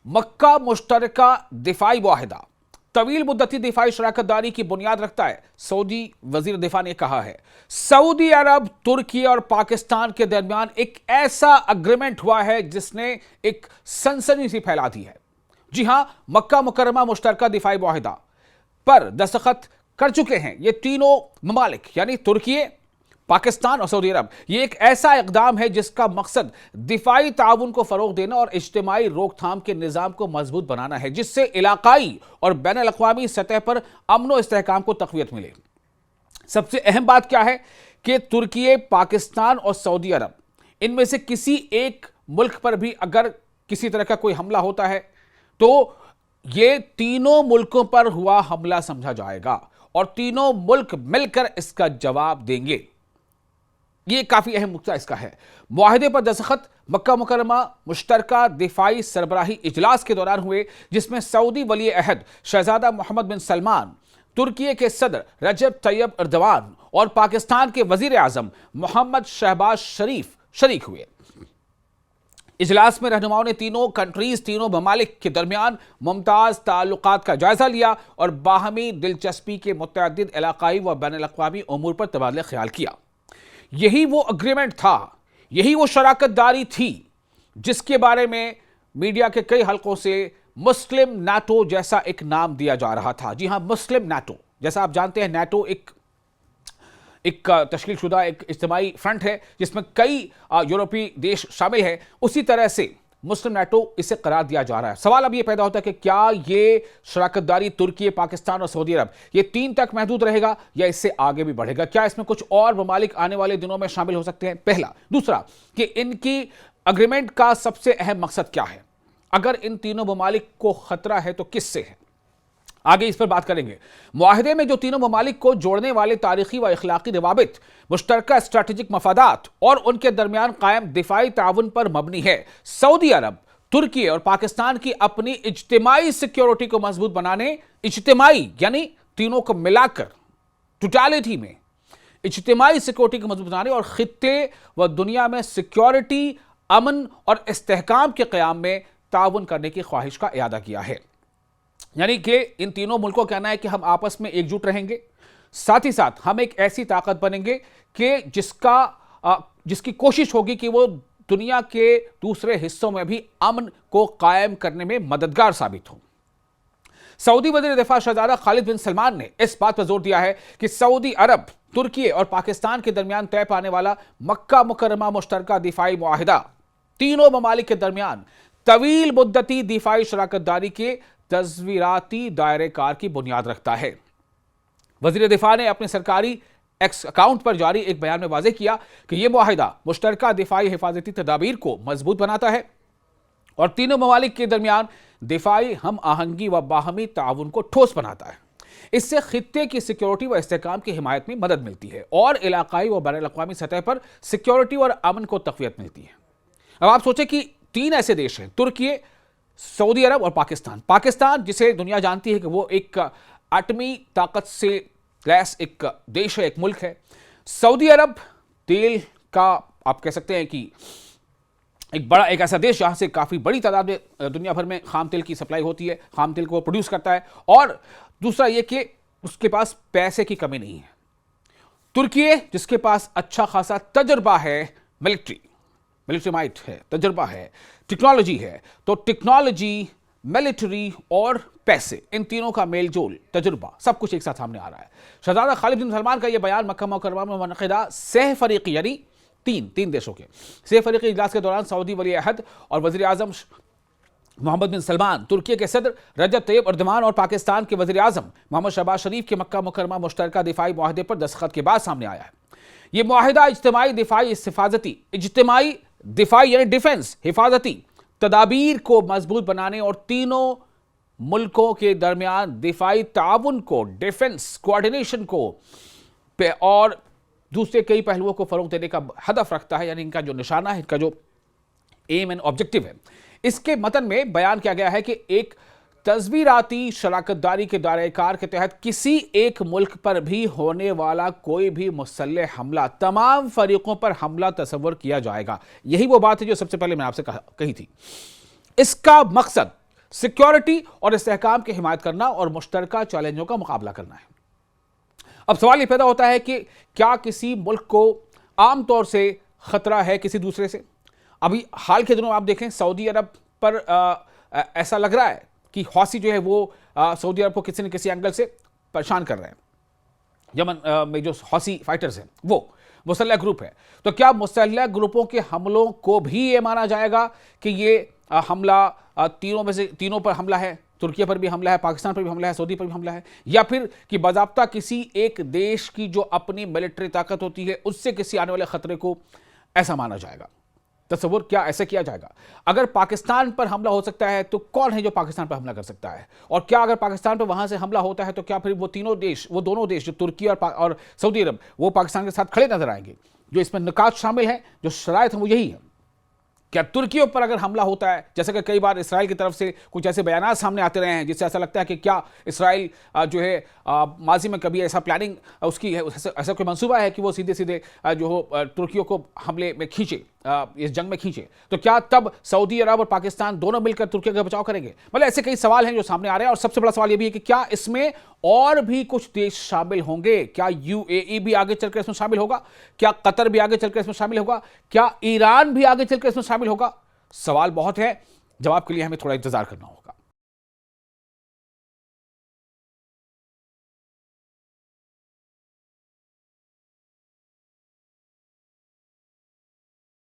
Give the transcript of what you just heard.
मक्का मुश्तरका दिफाई मुआहिदा तवील मुद्दती दिफाई शराकतदारी की बुनियाद रखता है। सऊदी वजीर दिफा ने कहा है सऊदी अरब, तुर्की और पाकिस्तान के दरमियान एक ऐसा अग्रीमेंट हुआ है जिसने एक सनसनी सी फैला दी है। जी हां, मक्का मुकर्रमा मुश्तरका दिफाई मुआहिदा पर दस्तखत कर चुके हैं ये तीनों ममालिक, यानी तुर्की, पाकिस्तान और सऊदी अरब। यह एक ऐसा इकदाम है जिसका मकसद दिफाई ताउन को फरोग देना और इज्तिमाई रोकथाम के निज़ाम को मजबूत बनाना है, जिससे इलाकाई और बैन अल-अक़वामी सतह पर अमन और इस्तेहकाम को तक़वियत मिले। सबसे अहम बात क्या है कि तुर्की, पाकिस्तान और सऊदी अरब, इनमें से किसी एक मुल्क पर भी अगर किसी तरह का कोई हमला होता है तो ये तीनों मुल्कों पर हुआ हमला समझा जाएगा और तीनों मुल्क मिलकर इसका जवाब देंगे। ये काफी अहम नुकता इसका है। मुआहिदे पर दस्तखत मक्का मुकर्रमा मुश्तरका दिफाई सरबराही इजलास के दौरान हुए, जिसमें सऊदी वली अहद शहजादा मोहम्मद बिन सलमान, तुर्की के सदर रजब तैयब एर्दोगान और पाकिस्तान के वजीर आजम मोहम्मद शहबाज शरीफ शरीक हुए। इजलास में रहनुमाओं ने तीनों ममालिक के दरमियान मुमताज ताल्लुकात का जायजा लिया और बाहमी दिलचस्पी के मुतअद्दिद इलाकाई व बैन अल-अक़वामी उमूर पर तबादला ख्याल किया। यही वो अग्रीमेंट था, यही वो शराकतदारी थी जिसके बारे में मीडिया के कई हलकों से मुस्लिम नाटो जैसा एक नाम दिया जा रहा था। जी हां, मुस्लिम नाटो। जैसा आप जानते हैं, नाटो एक तश्कीलशुदा एक इज्तिमाई फ्रंट है जिसमें कई यूरोपीय देश शामिल हैं। उसी तरह से मुस्लिम नाटो इसे करार दिया जा रहा है। सवाल अब यह पैदा होता है कि क्या ये शराकतदारी तुर्की, पाकिस्तान और सऊदी अरब ये 3 तक महदूद रहेगा या इससे आगे भी बढ़ेगा? क्या इसमें कुछ और ममालिक आने वाले दिनों में शामिल हो सकते हैं? पहला। दूसरा कि इनकी अग्रीमेंट का सबसे अहम मकसद क्या है? अगर इन तीनों ममालिक को खतरा है तो किससे है? आगे इस पर बात करेंगे। मुआहिदे में जो तीनों ममालिक को जोड़ने वाले तारीखी व इखलाकी रवाबित, मुश्तरका स्ट्रैटेजिक मफादात और उनके दरमियान कायम दिफाई ताउन पर मबनी है। सऊदी अरब, तुर्की और पाकिस्तान की अपनी इज्तिमाई सिक्योरिटी को मजबूत बनाने, इज्तिमाई यानी तीनों को मिलाकर टोटलिटी में इज्तिमाई सिक्योरिटी को मजबूत बनाने और खित्ते व दुनिया में सिक्योरिटी, अमन और इस्तेहकाम के क़याम में ताउन करने की ख्वाहिश का इरादा किया है। यानी कि इन तीनों मुल्कों का कहना है कि हम आपस में एकजुट रहेंगे, साथ ही साथ हम एक ऐसी ताकत बनेंगे कि जिसकी कोशिश होगी कि वो दुनिया के दूसरे हिस्सों में भी अमन को कायम करने में मददगार साबित हो। सऊदी वज़ीर दिफा शहजादा खालिद बिन सलमान ने इस बात पर जोर दिया है कि सऊदी अरब, तुर्की और पाकिस्तान के दरमियान तय पाने वाला मक्का मुकर्रमा मुश्तरका दिफाई मुआहिदा तीनों ममालिक के दरमियान तवील मुद्दती दिफाई शराकतदारी के तस्वीराती दायरे कार की बुनियाद रखता है। वजीर दिफा ने अपने सरकारी एक्स अकाउंट पर जारी एक बयान में वाज़ेह किया कि यह मुआहिदा मुश्तरका दिफाई हिफाजती तदाबीर को मजबूत बनाता है और तीनों ममालिक के दरमियान दिफाई हम आहंगी व बाहमी ताउन को ठोस बनाता है। इससे खित्ते की सिक्योरिटी व इस्तेहकाम की हिमायत में मदद मिलती है और इलाकाई व बैन अल-अक़वामी सतह पर सिक्योरिटी और अमन को तक़वियत मिलती है। अब आप सोचें कि 3 ऐसे देश हैं, तुर्की, सऊदी अरब और पाकिस्तान। पाकिस्तान जिसे दुनिया जानती है कि वो एक एटमी ताकत से लैस एक देश है, एक मुल्क है। सऊदी अरब तेल का आप कह सकते हैं कि एक ऐसा देश जहां से काफ़ी बड़ी तादाद में दुनिया भर में खाम तेल की सप्लाई होती है, खाम तेल को प्रोड्यूस करता है। और दूसरा ये कि उसके पास पैसे की कमी नहीं है। तुर्की जिसके पास अच्छा खासा तजर्बा है, मिलिट्री माइट है, तजर्बा है, टेक्नोलॉजी है। तो टेक्नोलॉजी, मिलिट्री और पैसे, इन तीनों का मेलजोल, तजुर्बा, सब कुछ एक साथ सामने आ रहा है। शहजादा खालिद बिन सलमान का यह बयान मक्का मुकर्रमा में मुनक़िदा सह फरीक़ी यानी तीन देशों के सह फरीक़ी इजलास के दौरान सऊदी वली अहद और वज़ीर आज़म मोहम्मद बिन सलमान, तुर्की के सदर रजब तैयब एर्दोगान और पाकिस्तान के वज़ीर आज़म मोहम्मद शहबाज शरीफ के मक्का मुकर्रमा मुश्तरका दिफाई मुआहिदे पर दस्तखत के बाद सामने आया है। यह मुआहिदा इज्तिमाई दिफाई यानी डिफेंस हिफाजती तदाबीर को मजबूत बनाने और तीनों मुल्कों के दरमियान दिफाई ताउन को, डिफेंस कोऑर्डिनेशन को और दूसरे कई पहलुओं को फरोग देने का हदफ रखता है। यानी इनका जो निशाना है, इनका जो एम एंड ऑब्जेक्टिव है। इसके मतन में बयान किया गया है कि एक तस्वीराती शराकतदारी के दायरे कार के तहत किसी एक मुल्क पर भी होने वाला कोई भी मुसल्लह हमला तमाम फरीकों पर हमला तस्वर किया जाएगा। यही वो बात है जो सबसे पहले मैं आपसे कही थी। इसका मकसद सिक्योरिटी और इस्तेहकाम की हिमायत करना और मुश्तरका चैलेंजों का मुकाबला करना है। अब सवाल यह पैदा होता है कि क्या किसी मुल्क को आमतौर से खतरा है किसी दूसरे से? अभी हाल के दिनों में आप देखें सऊदी अरब पर ऐसा लग रहा है कि हौसी जो है वो सऊदी अरब को किसी न किसी एंगल से परेशान कर रहे हैं। यमन में जो हौसी फाइटर्स हैं वो मुसल्लह ग्रुप है, तो क्या मुसल्लह ग्रुपों के हमलों को भी ये माना जाएगा कि ये हमला तीनों में से तीनों पर हमला है? तुर्की पर भी हमला है, पाकिस्तान पर भी हमला है, सऊदी पर भी हमला है, या फिर कि बाज़ाब्ता किसी एक देश की जो अपनी मिलिट्री ताकत होती है उससे किसी आने वाले खतरे को ऐसा माना जाएगा? तस्वुर क्या ऐसे किया जाएगा? अगर पाकिस्तान पर हमला हो सकता है तो कौन है जो पाकिस्तान पर हमला कर सकता है? और क्या अगर पाकिस्तान पर वहां से हमला होता है तो क्या फिर वो दोनों देश जो तुर्की और सऊदी अरब वो पाकिस्तान के साथ खड़े नजर आएंगे? जो इसमें निकात शामिल है, जो शराइत है वो यही है। क्या तुर्की पर अगर हमला होता है, जैसे कि कई बार इसराइल की तरफ से कुछ ऐसे बयान सामने आते रहे हैं जिससे ऐसा लगता है कि क्या इसराइल जो है माजी में कभी ऐसा प्लानिंग उसकी है, ऐसा कोई मंसूबा है कि वो सीधे सीधे जो तुर्कियों को हमले में खींचे, इस जंग में खींचे, तो क्या तब सऊदी अरब और पाकिस्तान दोनों मिलकर तुर्की का बचाव करेंगे? मतलब ऐसे कई सवाल हैं जो सामने आ रहे हैं। और सबसे बड़ा सवाल यह भी है कि क्या इसमें और भी कुछ देश शामिल होंगे? क्या यूएई भी आगे चलकर इसमें शामिल होगा? क्या कतर भी आगे चलकर इसमें शामिल होगा? क्या ईरान भी आगे चलकर इसमें शामिल होगा? सवाल बहुत है, जवाब के लिए हमें थोड़ा इंतजार करना होगा।